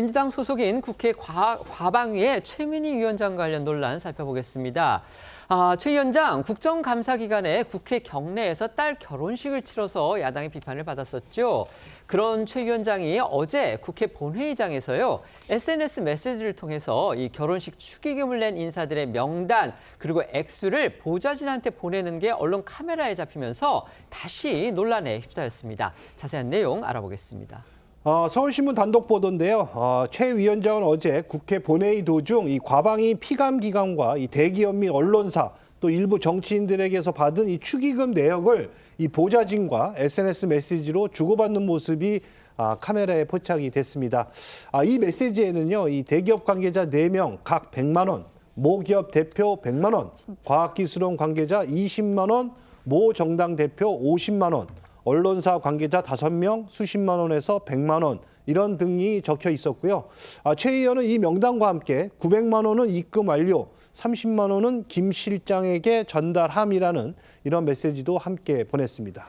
민주당 소속인 국회 과방위의 최민희 위원장 관련 논란 살펴보겠습니다. 최 위원장 국정감사 기간에 국회 경내에서 딸 결혼식을 치러서 야당의 비판을 받았었죠. 그런 최 위원장이 어제 국회 본회의장에서요. SNS 메시지를 통해서 이 결혼식 축의금을 낸 인사들의 명단 그리고 액수를 보좌진한테 보내는 게 언론 카메라에 잡히면서 다시 논란에 휩싸였습니다. 자세한 내용 알아보겠습니다. 서울신문 단독 보도인데요. 최 위원장은 어제 국회 본회의 도중 이 과방위 피감 기관과 이 대기업 및 언론사 또 일부 정치인들에게서 받은 이 축의금 내역을 이 보좌진과 SNS 메시지로 주고받는 모습이 카메라에 포착이 됐습니다. 이 메시지에는요, 이 대기업 관계자 4명 각 100만 원, 모기업 대표 100만 원, 과학기술원 관계자 20만 원, 모 정당 대표 50만 원, 언론사 관계자 5명 수십만 원에서 100만 원 이런 등이 적혀 있었고요. 최 의원은 이 명단과 함께 900만 원은 입금 완료, 30만 원은 김 실장에게 전달함이라는 이런 메시지도 함께 보냈습니다.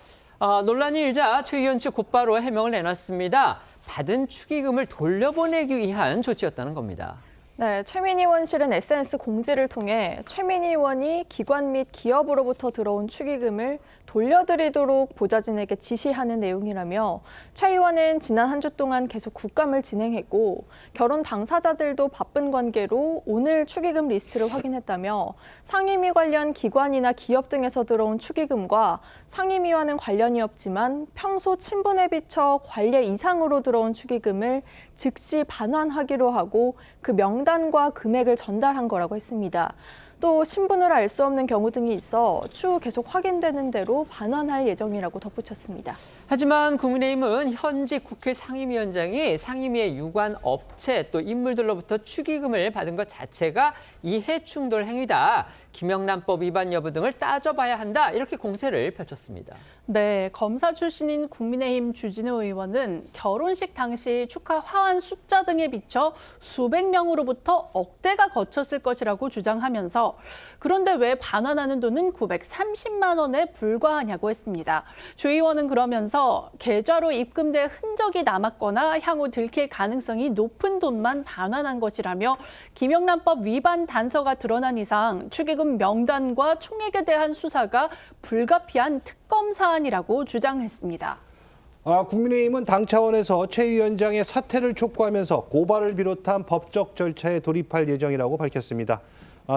논란이 일자 최 의원 측 곧바로 해명을 내놨습니다. 받은 축의금을 돌려보내기 위한 조치였다는 겁니다. 네, 최민희 의원실은 SNS 공지를 통해 최민희 의원이 기관 및 기업으로부터 들어온 축의금을 돌려드리도록 보좌진에게 지시하는 내용이라며 최 의원은 지난 한 주 동안 계속 국감을 진행했고 결혼 당사자들도 바쁜 관계로 오늘 축의금 리스트를 확인했다며 상임위 관련 기관이나 기업 등에서 들어온 축의금과 상임위와는 관련이 없지만 평소 친분에 비춰 관례 이상으로 들어온 축의금을 즉시 반환하기로 하고 그 명단과 금액을 전달한 거라고 했습니다. 또 신분을 알 수 없는 경우 등이 있어 추후 계속 확인되는 대로 반환할 예정이라고 덧붙였습니다. 하지만 국민의힘은 현직 국회 상임위원장이 상임위의 유관 업체 또 인물들로부터 축의금을 받은 것 자체가 이해충돌 행위다. 김영란법 위반 여부 등을 따져봐야 한다. 이렇게 공세를 펼쳤습니다. 네, 검사 출신인 국민의힘 주진우 의원은 결혼식 당시 축하 화환 숫자 등에 비춰 수백 명으로부터 억대가 거쳤을 것이라고 주장하면서 그런데 왜 반환하는 돈은 930만 원에 불과하냐고 했습니다. 주 의원은 그러면서 계좌로 입금된 흔적이 남았거나 향후 들킬 가능성이 높은 돈만 반환한 것이라며 김영란법 위반 단서가 드러난 이상 축의금 명단과 총액에 대한 수사가 불가피한 특검 사안이라고 주장했습니다. 국민의힘은 당 차원에서 최 위원장의 사퇴를 촉구하면서 고발을 비롯한 법적 절차에 돌입할 예정이라고 밝혔습니다.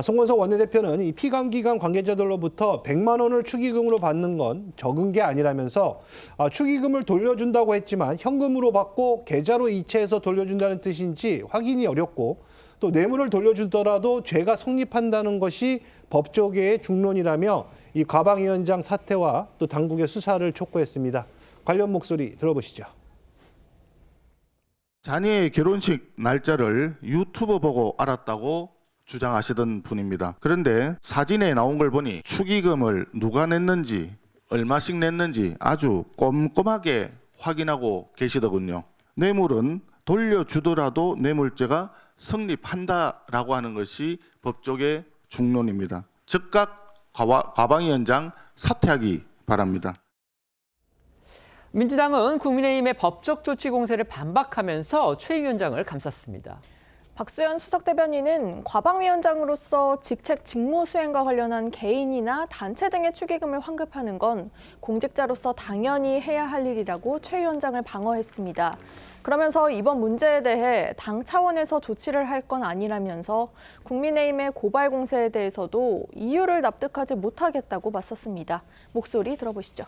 송건석 원내대표는 이 피감기관 관계자들로부터 100만 원을 축의금으로 받는 건 적은 게 아니라면서 축의금을 돌려준다고 했지만 현금으로 받고 계좌로 이체해서 돌려준다는 뜻인지 확인이 어렵고 또 뇌물을 돌려주더라도 죄가 성립한다는 것이 법조계의 중론이라며 이 과방위원장 사퇴와 또 당국의 수사를 촉구했습니다. 관련 목소리 들어보시죠. 자녀의 결혼식 날짜를 유튜브 보고 알았다고 주장하시던 분입니다. 그런데 사진에 나온 걸 보니 축의금을 누가 냈는지 얼마씩 냈는지 아주 꼼꼼하게 확인하고 계시더군요. 뇌물은 돌려주더라도 뇌물죄가 성립한다라고 하는 것이 법조계 중론입니다. 즉각 과방위원장 사퇴하기 바랍니다. 민주당은 국민의힘의 법적 조치 공세를 반박하면서 최 위원장을 감쌌습니다. 박수현 수석대변인은 과방위원장으로서 직책 직무 수행과 관련한 개인이나 단체 등의 축의금을 환급하는 건 공직자로서 당연히 해야 할 일이라고 최 위원장을 방어했습니다. 그러면서 이번 문제에 대해 당 차원에서 조치를 할 건 아니라면서 국민의힘의 고발 공세에 대해서도 이유를 납득하지 못하겠다고 맞섰습니다. 목소리 들어보시죠.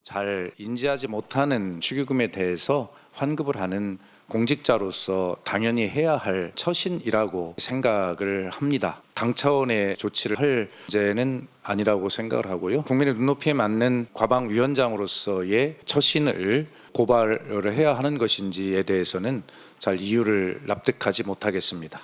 잘 인지하지 못하는 축의금에 대해서 환급을 하는 공직자로서 당연히 해야 할 처신이라고 생각을 합니다. 당 차원의 조치를 할 문제는 아니라고 생각을 하고요. 국민의 눈높이에 맞는 과방위원장으로서의 처신을 고발을 해야 하는 것인지에 대해서는 잘 이유를 납득하지 못하겠습니다.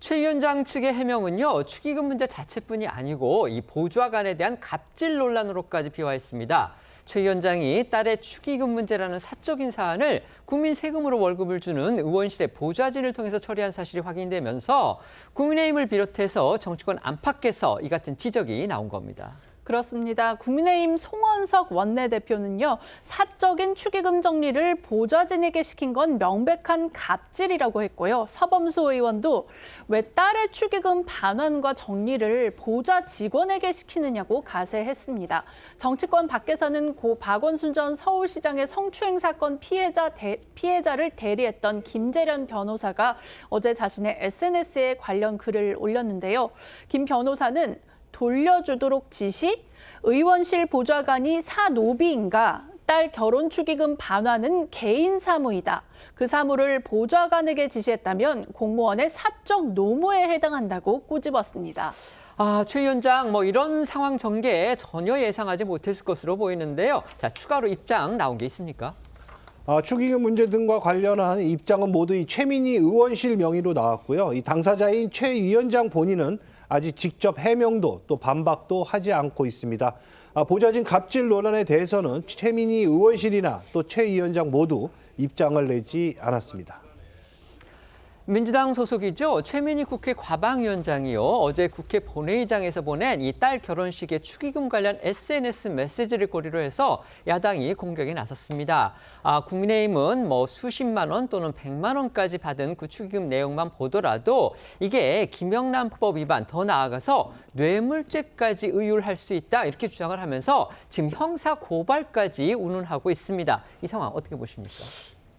최 위원장 측의 해명은요, 축의금 문제 자체뿐이 아니고 이 보좌관에 대한 갑질 논란으로까지 비화했습니다. 최 위원장이 딸의 축의금 문제라는 사적인 사안을 국민 세금으로 월급을 주는 의원실의 보좌진을 통해서 처리한 사실이 확인되면서 국민의힘을 비롯해서 정치권 안팎에서 이 같은 지적이 나온 겁니다. 그렇습니다. 국민의힘 송원석 원내대표는요, 사적인 축의금 정리를 보좌진에게 시킨 건 명백한 갑질이라고 했고요. 서범수 의원도 왜 딸의 축의금 반환과 정리를 보좌 직원에게 시키느냐고 가세했습니다. 정치권 밖에서는 고 박원순 전 서울시장의 성추행 사건 피해자를 대리했던 김재련 변호사가 어제 자신의 SNS에 관련 글을 올렸는데요. 김 변호사는 돌려주도록 지시? 의원실 보좌관이 사노비인가? 딸 결혼 축의금 반환은 개인 사무이다. 그 사무를 보좌관에게 지시했다면 공무원의 사적 노무에 해당한다고 꼬집었습니다. 최 위원장, 이런 상황 전개 전혀 예상하지 못했을 것으로 보이는데요. 자, 추가로 입장 나온 게 있습니까? 축의금 문제 등과 관련한 입장은 모두 이 최민희 의원실 명의로 나왔고요. 이 당사자인 최 위원장 본인은 아직 직접 해명도 또 반박도 하지 않고 있습니다. 보좌진 갑질 논란에 대해서는 최민희 의원실이나 또 최 위원장 모두 입장을 내지 않았습니다. 민주당 소속이죠. 최민희 국회 과방위원장이요. 어제 국회 본회의장에서 보낸 이 딸 결혼식의 축의금 관련 SNS 메시지를 고리로 해서 야당이 공격에 나섰습니다. 국민의힘은 수십만 원 또는 100만 원까지 받은 그 축의금 내용만 보더라도 이게 김영란법 위반, 더 나아가서 뇌물죄까지 의율할 수 있다 이렇게 주장을 하면서 지금 형사 고발까지 운운하고 있습니다. 이 상황 어떻게 보십니까?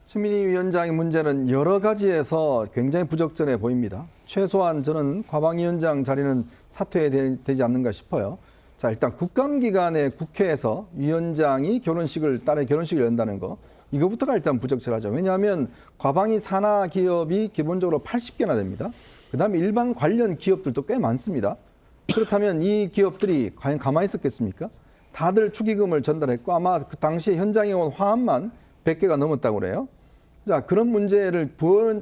최민희 위원장의 문제는 여러 가지에서 굉장히 부적절해 보입니다. 최소한 저는 과방위원장 자리는 사퇴되지 않는가 싶어요. 자, 일단 국감기간에 국회에서 위원장이 딸의 결혼식을 연다는 거, 이거부터가 일단 부적절하죠. 왜냐하면 과방위 산하 기업이 기본적으로 80개나 됩니다. 그다음에 일반 관련 기업들도 꽤 많습니다. 그렇다면 이 기업들이 과연 가만히 있었겠습니까? 다들 축의금을 전달했고 아마 그 당시에 현장에 온 화합만 100개가 넘었다고 그래요. 자, 그런 문제를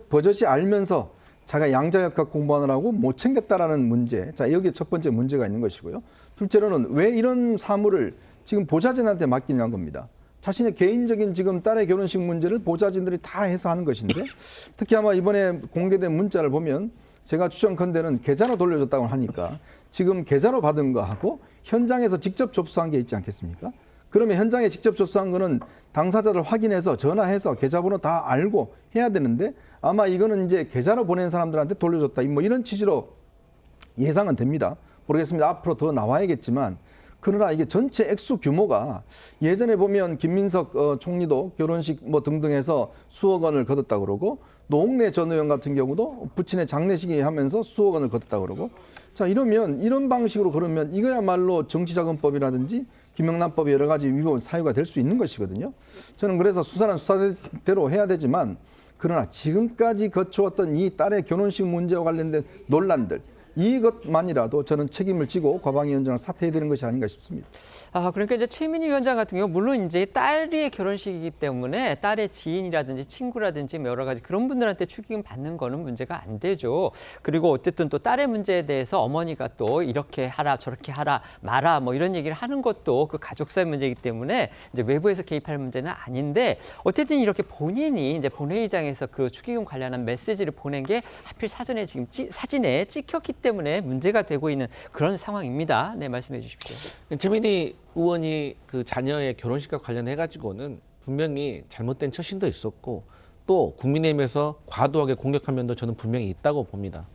버젓이 알면서 자기가 양자역학 공부하느라고 못 챙겼다라는 문제. 자, 여기에 첫 번째 문제가 있는 것이고요. 둘째로는 왜 이런 사무를 지금 보좌진한테 맡기냐는 겁니다. 자신의 개인적인 지금 딸의 결혼식 문제를 보좌진들이 다 해서 하는 것인데, 특히 아마 이번에 공개된 문자를 보면 제가 추정컨대는 계좌로 돌려줬다고 하니까 지금 계좌로 받은 거하고 현장에서 직접 접수한 게 있지 않겠습니까? 그러면 현장에 직접 접수한 거는 당사자를 확인해서 전화해서 계좌번호 다 알고 해야 되는데 아마 이거는 이제 계좌로 보낸 사람들한테 돌려줬다. 이런 취지로 예상은 됩니다. 모르겠습니다. 앞으로 더 나와야겠지만 그러나 이게 전체 액수 규모가 예전에 보면 김민석 총리도 결혼식 등등 해서 수억 원을 거뒀다 그러고 노웅래 전 의원 같은 경우도 부친의 장례식에 하면서 수억 원을 거뒀다 그러고 자 이러면 이런 방식으로 그러면 이거야말로 정치자금법이라든지 김영란법의 여러 가지 위법 사유가 될 수 있는 것이거든요. 저는 그래서 수사는 수사대로 해야 되지만 그러나 지금까지 거쳐왔던 이 딸의 결혼식 문제와 관련된 논란들 이것만이라도 저는 책임을 지고 과방위원장을 사퇴해야 되는 것이 아닌가 싶습니다. 그러니까 이제 최민희 위원장 같은 경우 물론 이제 딸의 결혼식이기 때문에 딸의 지인이라든지 친구라든지 여러 가지 그런 분들한테 축의금 받는 거는 문제가 안 되죠. 그리고 어쨌든 또 딸의 문제에 대해서 어머니가 또 이렇게 하라 저렇게 하라 마라 이런 얘기를 하는 것도 그 가족사의 문제이기 때문에 이제 외부에서 개입할 문제는 아닌데 어쨌든 이렇게 본인이 이제 본회의장에서 그 축의금 관련한 메시지를 보낸 게 하필 사전에 지금 사진에 찍혔기 때문에 문제가 되고 있는 그런 상황입니다. 네, 말씀해 주십시오. 최민희 의원이 그 자녀의 결혼식과 관련해 가지고는 분명히 잘못된 처신도 있었고 또 국민의힘에서 과도하게 공격한 면도 저는 분명히 있다고 봅니다.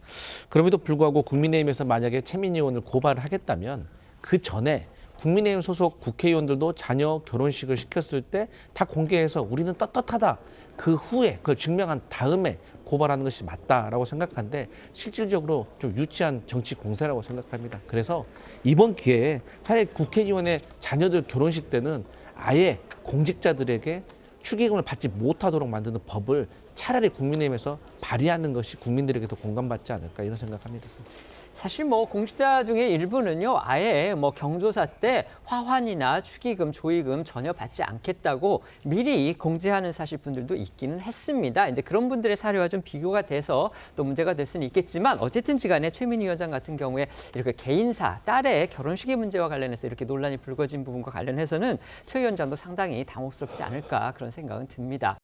그럼에도 불구하고 국민의힘에서 만약에 최민희 의원을 고발을 하겠다면 그 전에 국민의힘 소속 국회의원들도 자녀 결혼식을 시켰을 때 다 공개해서 우리는 떳떳하다. 그 후에 그걸 증명한 다음에 고발하는 것이 맞다라고 생각하는데 실질적으로 좀 유치한 정치 공세라고 생각합니다. 그래서 이번 기회에 차라리 국회의원의 자녀들 결혼식 때는 아예 공직자들에게 축의금을 받지 못하도록 만드는 법을 차라리 국민의힘에서 발의하는 것이 국민들에게도 공감받지 않을까 이런 생각합니다. 사실 공직자 중에 일부는요 아예 경조사 때 화환이나 축의금, 조의금 전혀 받지 않겠다고 미리 공지하는 사실 분들도 있기는 했습니다. 이제 그런 분들의 사례와 좀 비교가 돼서 또 문제가 될 수는 있겠지만 어쨌든지간에 최민희 위원장 같은 경우에 이렇게 개인사 딸의 결혼식의 문제와 관련해서 이렇게 논란이 불거진 부분과 관련해서는 최 위원장도 상당히 당혹스럽지 않을까 그런 생각은 듭니다.